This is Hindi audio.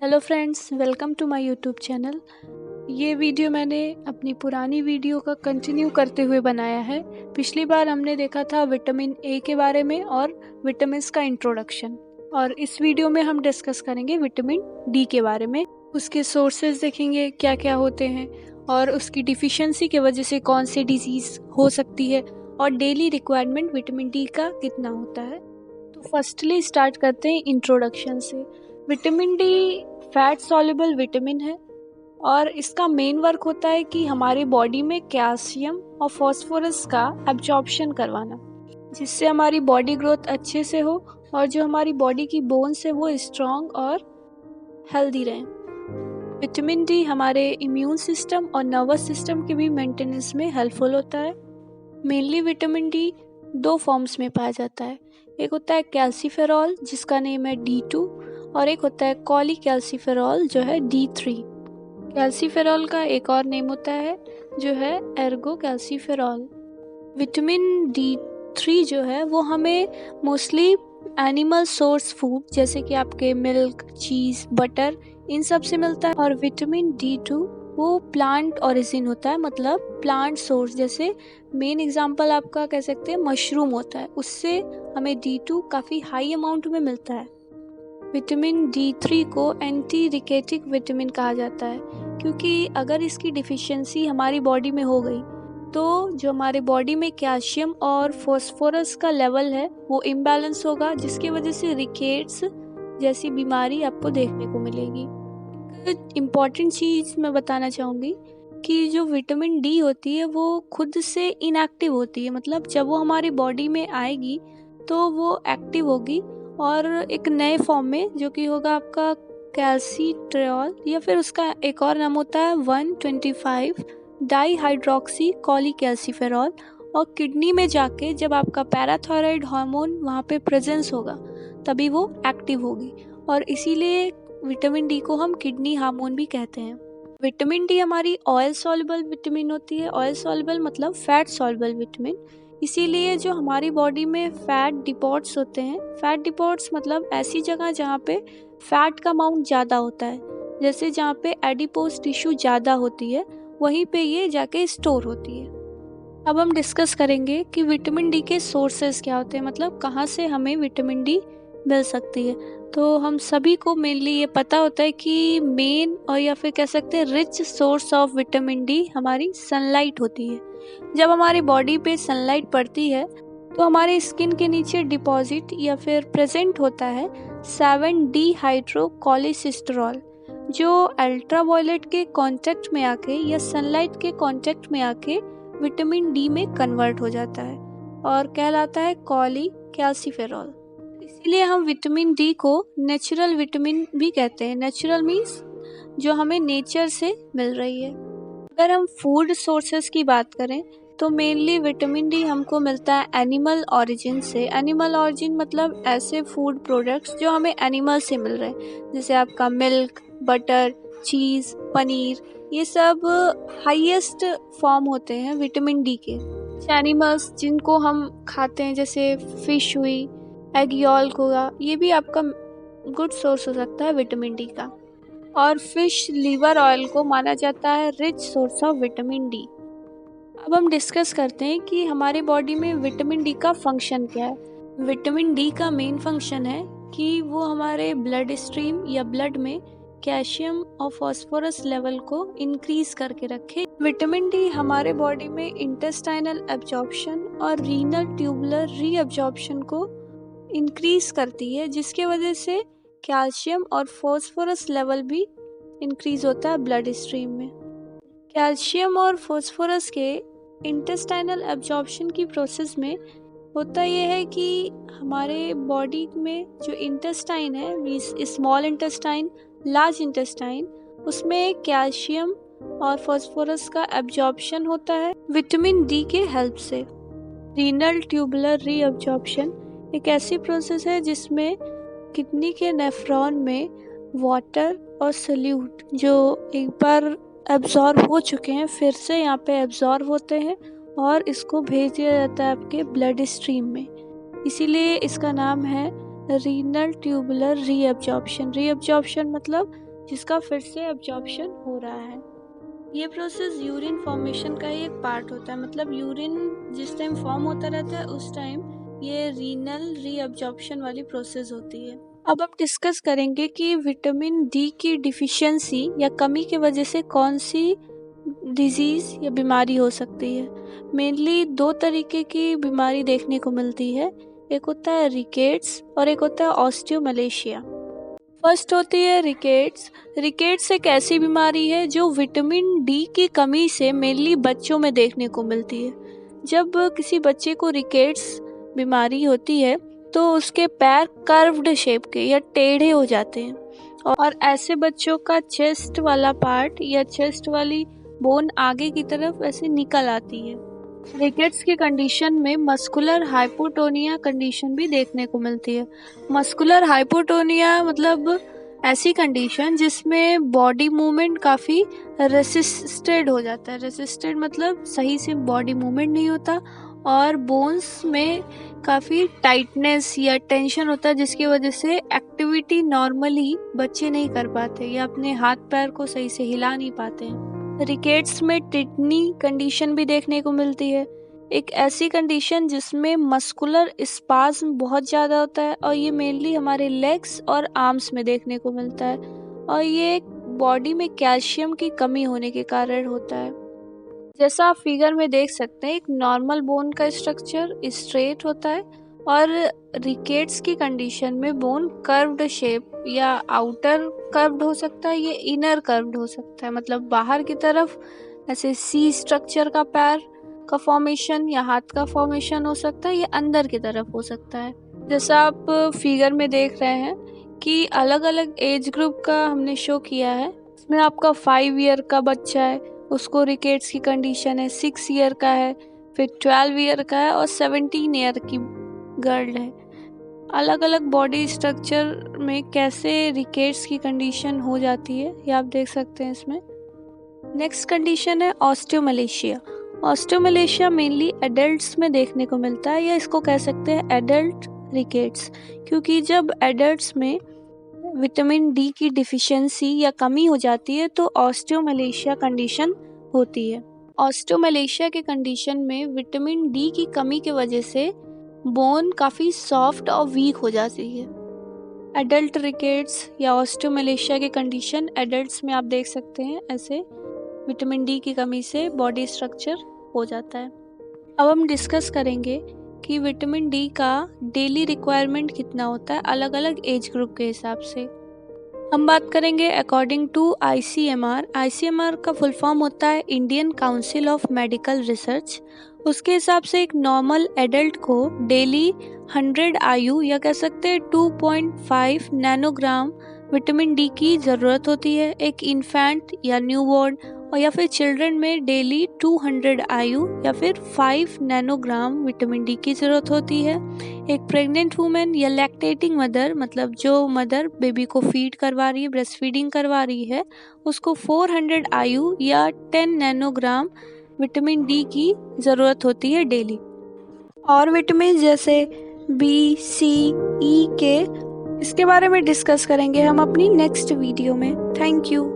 Hello friends, welcome to my YouTube channel. ये वीडियो मैंने अपनी पुरानी वीडियो का कंटिन्यू करते हुए बनाया है। पिछली बार हमने देखा था विटामिन ए के बारे में और विटामिन्स का इंट्रोडक्शन, और इस वीडियो में हम डिस्कस करेंगे विटामिन डी के बारे में। उसके सोर्सेज देखेंगे क्या क्या होते हैं और उसकी डिफिशियंसी की वजह से कौन सी डिजीज़ हो सकती है और डेली रिक्वायरमेंट विटामिन डी का कितना होता है। तो फर्स्टली स्टार्ट करते हैं इंट्रोडक्शन से। Vitamin D fat soluble vitamin है और इसका मेन वर्क होता है कि हमारी बॉडी में कैल्शियम और फास्फोरस का एब्जॉर्प्शन करवाना, जिससे हमारी बॉडी ग्रोथ अच्छे से हो और जो हमारी बॉडी की बोन्स है वो स्ट्रॉन्ग और हेल्दी रहें। विटामिन डी हमारे इम्यून सिस्टम और नर्वस सिस्टम के भी मेंटेनेंस में हेल्पफुल होता है। मेनली विटामिन डी दो फॉर्म्स में पाया जाता है। एक होता है कैल्सीफेरॉल जिसका नेम है D2 और एक होता है कॉलीकैल्सीफेरॉल जो है D3। कैल्सीफेरॉल का एक और नेम होता है जो है एर्गोकैल्सीफेरॉल। विटामिन D3 जो है वो हमें मोस्टली एनिमल सोर्स फूड जैसे कि आपके मिल्क, चीज़, बटर इन सब से मिलता है। और विटामिन D2 वो प्लांट ओरिजिन होता है, मतलब प्लांट सोर्स। जैसे मेन एग्जांपल आपका कह सकते हैं मशरूम होता है, उससे हमें D2 काफ़ी हाई अमाउंट में मिलता है। विटामिन D3 को एंटी रिकेटिक विटामिन कहा जाता है, क्योंकि अगर इसकी डिफिशियंसी हमारी बॉडी में हो गई तो जो हमारे बॉडी में कैल्शियम और फॉस्फोरस का लेवल है वो इम्बैलेंस होगा, जिसकी वजह से रिकेट्स जैसी बीमारी आपको देखने को मिलेगी। एक इम्पॉर्टेंट चीज़ मैं बताना चाहूँगी कि जो विटामिन डी होती है वो खुद से इनएक्टिव होती है, मतलब जब वो हमारी बॉडी में आएगी तो वो एक्टिव होगी और एक नए फॉर्म में, जो कि होगा आपका कैल्सीट्रियोल, या फिर उसका एक और नाम होता है 125 डाईहाइड्रोक्सी कॉलीकैल्सीफेरॉल, और किडनी में जाके जब आपका पैराथायराइड हार्मोन वहाँ पे प्रेजेंस होगा तभी वो एक्टिव होगी, और इसीलिए विटामिन डी को हम किडनी हार्मोन भी कहते हैं। विटामिन डी हमारी ऑयल सॉल्युबल विटामिन होती है। ऑयल सॉल्युबल मतलब फैट सॉल्युबल विटामिन, इसीलिए जो हमारी बॉडी में फैट डिपॉट्स होते हैं, फैट डिपॉट्स मतलब ऐसी जगह जहाँ पे फैट का अमाउंट ज़्यादा होता है, जैसे जहाँ पे एडिपोज टिश्यू ज़्यादा होती है वहीं पे ये जाके स्टोर होती है। अब हम डिस्कस करेंगे कि विटामिन डी के सोर्सेज क्या होते हैं, मतलब कहाँ से हमें विटामिन डी मिल सकती है। तो हम सभी को मेनली ये पता होता है कि मेन और या फिर कह सकते हैं rich source of vitamin D हमारी सनलाइट होती है। जब हमारी बॉडी पे सनलाइट पड़ती है तो हमारे स्किन के नीचे डिपॉजिट या फिर प्रेजेंट होता है 7D हाइड्रोकोलेसिस्टेरॉल, जो अल्ट्रावायलेट के कांटेक्ट में आके या सनलाइट के कांटेक्ट में आके विटामिन डी में कन्वर्ट हो जाता है और कहलाता है कॉलीकैल्सीफेरॉल। इसीलिए हम विटामिन डी को नेचुरल विटामिन भी कहते हैं। नेचुरल मीन्स जो हमें नेचर से मिल रही है। अगर हम फूड सोर्सेज की बात करें तो मेनली विटामिन डी हमको मिलता है एनिमल ओरिजिन से। एनिमल ओरिजिन मतलब ऐसे फूड प्रोडक्ट्स जो हमें एनिमल से मिल रहे हैं, जैसे आपका मिल्क, बटर, चीज़, पनीर, ये सब हाईएस्ट फॉर्म होते हैं विटामिन डी के। एनिमल्स जिनको हम खाते हैं जैसे फिश हुई, एग यॉल्क होगा, ये भी आपका गुड सोर्स हो सकता है विटामिन डी का। और फिश लीवर ऑयल को माना जाता है rich source of vitamin D. अब हम डिस्कस करते हैं कि हमारे बॉडी में विटामिन डी का फंक्शन क्या है। विटामिन डी का मेन फंक्शन है कि वो हमारे ब्लड स्ट्रीम या ब्लड में कैल्शियम और फास्फोरस लेवल को इंक्रीज करके रखे। विटामिन डी हमारे बॉडी में इंटेस्टाइनल एब्जॉर्प्शन और रीनल ट्यूबुलर रीअब्जॉर्प्शन को इंक्रीज करती है, जिसके वजह से कैल्शियम और फास्फोरस लेवल भी इंक्रीज होता है ब्लड स्ट्रीम में। कैल्शियम और फास्फोरस के इंटेस्टाइनल एब्जॉर्प्शन की प्रोसेस में होता यह है कि हमारे बॉडी में जो इंटेस्टाइन है, means small intestine, large intestine, उसमें कैल्शियम और फास्फोरस का एब्जॉर्प्शन होता है विटामिन डी के हेल्प से। रीनल ट्यूबुलर रीअब्जॉर्प्शन एक ऐसी प्रोसेस है जिसमें किडनी के नेफ्रॉन में वाटर और सल्यूट जो एक बार एब्जॉर्ब हो चुके हैं फिर से यहाँ पे एब्जॉर्ब होते हैं और इसको भेज दिया जाता है आपके ब्लड स्ट्रीम में। इसीलिए इसका नाम है रीनल ट्यूबुलर रीअब्जॉर्प्शन। रीअब्जॉर्प्शन मतलब जिसका फिर से एब्जॉर्प्शन हो रहा है। ये प्रोसेस यूरिन फॉर्मेशन का ही एक पार्ट होता है, मतलब यूरिन जिस टाइम फॉर्म होता रहता है उस टाइम ये रीनल रीअब्जॉर्प्शन वाली प्रोसेस होती है। अब हम डिस्कस करेंगे कि विटामिन डी की डिफिशियंसी या कमी की वजह से कौन सी डिजीज़ या बीमारी हो सकती है। मेनली 2 तरीके की बीमारी देखने को मिलती है, एक होता है रिकेट्स और एक होता है ऑस्टियोमलेशिया। फर्स्ट होती है रिकेट्स। रिकेट्स एक ऐसी बीमारी है जो विटामिन डी की कमी से मेनली बच्चों में देखने को मिलती है। जब किसी बच्चे को रिकेट्स बीमारी होती है तो उसके पैर कर्व्ड शेप के या टेढ़े हो जाते हैं, और ऐसे बच्चों का चेस्ट वाला पार्ट या चेस्ट वाली बोन आगे की तरफ ऐसे निकल आती है। रिकेट्स की कंडीशन में मस्कुलर हाइपोटोनिया कंडीशन भी देखने को मिलती है। मस्कुलर हाइपोटोनिया मतलब ऐसी कंडीशन जिसमें बॉडी मूवमेंट काफ़ी रेसिस्टेड हो जाता है। रेसिस्टेड मतलब सही से बॉडी मूवमेंट नहीं होता, और बोन्स में काफ़ी टाइटनेस या टेंशन होता है, जिसकी वजह से एक्टिविटी नॉर्मली बच्चे नहीं कर पाते या अपने हाथ पैर को सही से हिला नहीं पाते हैं। रिकेट्स में टिटनी कंडीशन भी देखने को मिलती है, एक ऐसी कंडीशन जिसमें मस्कुलर स्पाज्म बहुत ज़्यादा होता है, और ये मेनली हमारे लेग्स और आर्म्स में देखने को मिलता है, और ये बॉडी में कैल्शियम की कमी होने के कारण होता है। जैसा आप फिगर में देख सकते हैं, एक नॉर्मल बोन का स्ट्रक्चर स्ट्रेट होता है, और रिकेट्स की कंडीशन में बोन कर्व्ड शेप या आउटर कर्व्ड हो सकता है, ये इनर कर्व्ड हो सकता है, मतलब बाहर की तरफ ऐसे सी स्ट्रक्चर का पैर का फॉर्मेशन या हाथ का फॉर्मेशन हो सकता है, ये अंदर की तरफ हो सकता है। जैसा आप फिगर में देख रहे हैं कि अलग अलग एज ग्रुप का हमने शो किया है। इसमें आपका 5 ईयर का बच्चा है, उसको रिकेट्स की कंडीशन है, 6 ईयर का है, फिर 12 ईयर का है, और 17 ईयर की गर्ल है। अलग अलग बॉडी स्ट्रक्चर में कैसे रिकेट्स की कंडीशन हो जाती है ये आप देख सकते हैं इसमें। नेक्स्ट कंडीशन है ऑस्टियोमलेशिया। ऑस्टियोमलेशिया मेनली एडल्ट्स में देखने को मिलता है, या इसको कह सकते हैं एडल्ट रिकेट्स, क्योंकि जब एडल्ट्स में विटामिन डी की डिफिशियंसी या कमी हो जाती है तो ऑस्टियोमलेशिया कंडीशन होती है। ऑस्टियोमलेशिया के कंडीशन में विटामिन डी की कमी की वजह से बोन काफ़ी सॉफ्ट और वीक हो जाती है। एडल्ट रिकेट्स या ऑस्टियोमलेशिया के कंडीशन एडल्ट्स में आप देख सकते हैं, ऐसे विटामिन डी की कमी से बॉडी स्ट्रक्चर हो जाता है। अब हम डिस्कस करेंगे कि विटामिन डी का डेली रिक्वायरमेंट कितना होता है अलग अलग एज ग्रुप के हिसाब से। हम बात करेंगे अकॉर्डिंग टू ICMR। ICMR का फुल फॉर्म होता है Indian council of medical research. उसके हिसाब से एक नॉर्मल एडल्ट को डेली 100 IU या कह सकते हैं 2.5 नैनोग्राम विटामिन डी की ज़रूरत होती है। एक इन्फेंट या न्यूबॉर्न और या फिर चिल्ड्रन में डेली 200 IU या फिर 5 नैनोग्राम विटामिन डी की ज़रूरत होती है। एक प्रेग्नेंट वुमेन या लैक्टेटिंग मदर, मतलब जो मदर बेबी को फीड करवा रही है, ब्रेस्ट फीडिंग करवा रही है, उसको 400 IU या 10 नैनोग्राम विटामिन डी की ज़रूरत होती है डेली। और विटामिन जैसे B, C, E, K, इसके बारे में डिस्कस करेंगे हम अपनी नेक्स्ट वीडियो में। Thank you.